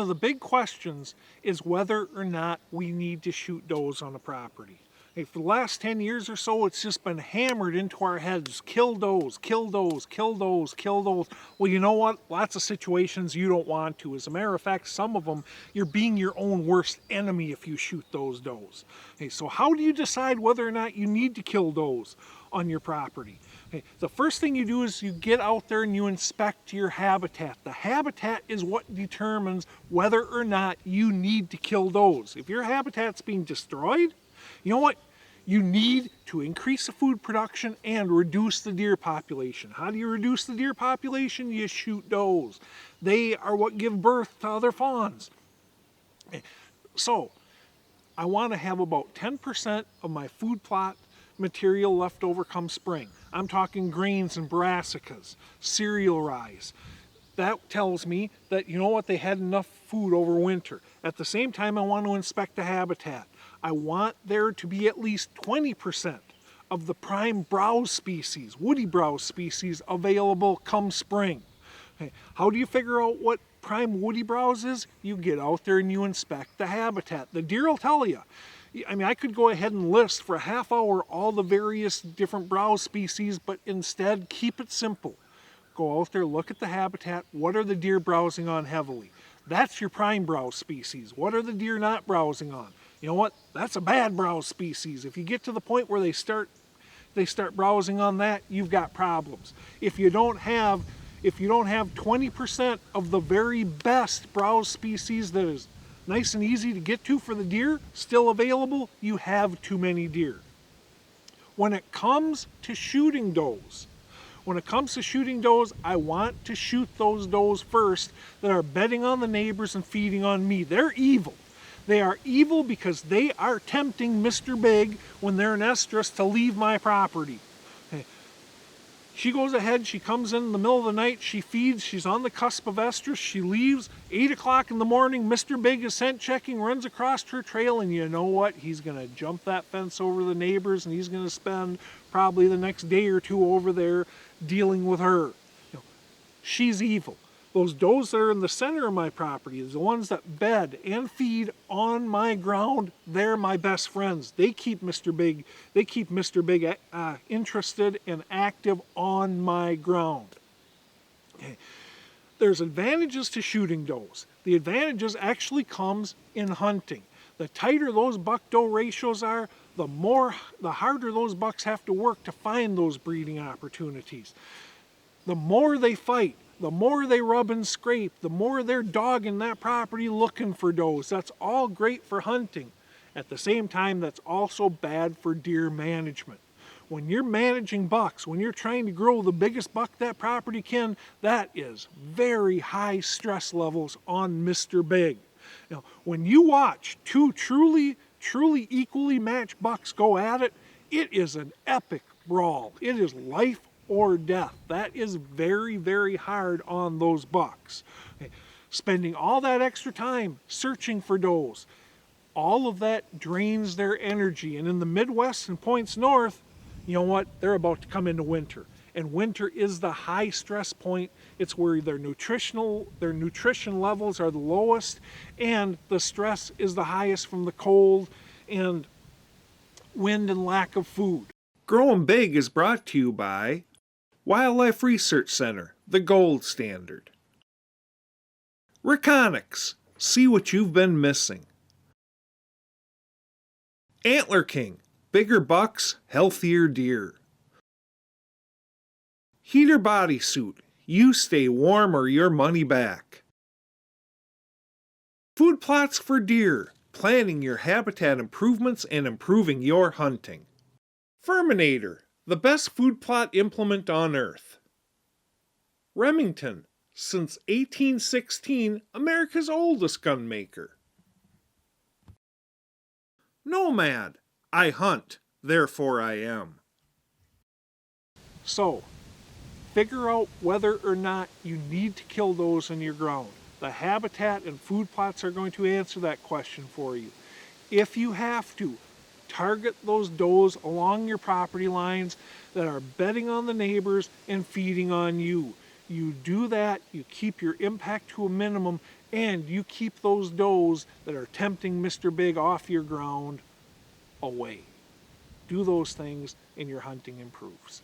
of the big questions is whether or not we need to shoot does on a property. Hey, for the last 10 years or so, it's just been hammered into our heads. Kill does, kill does, kill does, kill does. Well, you know what? Lots of situations you don't want to. As a matter of fact, some of them, you're being your own worst enemy if you shoot those does. Hey, so how do you decide whether or not you need to kill does on your property? Okay, the first thing you do is you get out there and you inspect your habitat. The habitat is what determines whether or not you need to kill does. If your habitat's being destroyed, you know what? You need to increase the food production and reduce the deer population. How do you reduce the deer population? You shoot does. They are what give birth to other fawns. So, I want to have about 10% of my food plot material left over come spring. I'm talking grains and brassicas, cereal rye. That tells me that, you know what, they had enough food over winter. At the same time, I want to inspect the habitat. I want there to be at least 20% of the prime browse species, woody browse species, available come spring. Okay. How do you figure out what prime woody browse is? You get out there and you inspect the habitat. The deer will tell you. I mean, I could go ahead and list for a half hour all the various different browse species, but instead keep it simple. Go out there, look at the habitat. What are the deer browsing on heavily? That's your prime browse species. What are the deer not browsing on? You know what? That's a bad browse species. If you get to the point where they start browsing on that, you've got problems. If you don't have 20% of the very best browse species that is nice and easy to get to for the deer still available, you have too many deer. When it comes to shooting does, I want to shoot those does first that are bedding on the neighbors and feeding on me. They're evil. They are evil because they are tempting Mr. Big when they're in estrus to leave my property. She goes ahead, she comes in the middle of the night, she feeds, she's on the cusp of estrus, she leaves, 8 o'clock in the morning, Mr. Big is scent checking, runs across her trail, and you know what? He's going to jump that fence over the neighbors, and he's going to spend probably the next day or two over there dealing with her. She's evil. Those does that are in the center of my property, the ones that bed and feed on my ground, they're my best friends. They keep Mr. Big interested and active on my ground. Okay. There's advantages to shooting does. The advantages actually comes in hunting. The tighter those buck-doe ratios are, the harder those bucks have to work to find those breeding opportunities. The more they fight, the more they rub and scrape, the more they're dogging that property looking for does. That's all great for hunting. At the same time, that's also bad for deer management. When you're managing bucks, when you're trying to grow the biggest buck that property can, that is very high stress levels on Mr. Big. Now, when you watch two truly equally matched bucks go at it, it is an epic brawl. It is life or death. That is very, very hard on those bucks. Okay. Spending all that extra time searching for does, all of that drains their energy. And in the Midwest and points north, you know what? They're about to come into winter. And winter is the high stress point. It's where their nutrition levels are the lowest, and the stress is the highest from the cold and wind and lack of food. Growing Big is brought to you by Wildlife Research Center, the gold standard. Reconics, see what you've been missing. Antler King, bigger bucks, healthier deer. Heater bodysuit, you stay warm or your money back. Food plots for deer, planning your habitat improvements and improving your hunting. Furminator, the best food plot implement on earth. Remington, since 1816, America's oldest gun maker. Nomad, I hunt, therefore I am. So, figure out whether or not you need to kill those in your ground. The habitat and food plots are going to answer that question for you. If you have to, target those does along your property lines that are bedding on the neighbors and feeding on you. You do that, you keep your impact to a minimum, and you keep those does that are tempting Mr. Big off your ground away. Do those things and your hunting improves.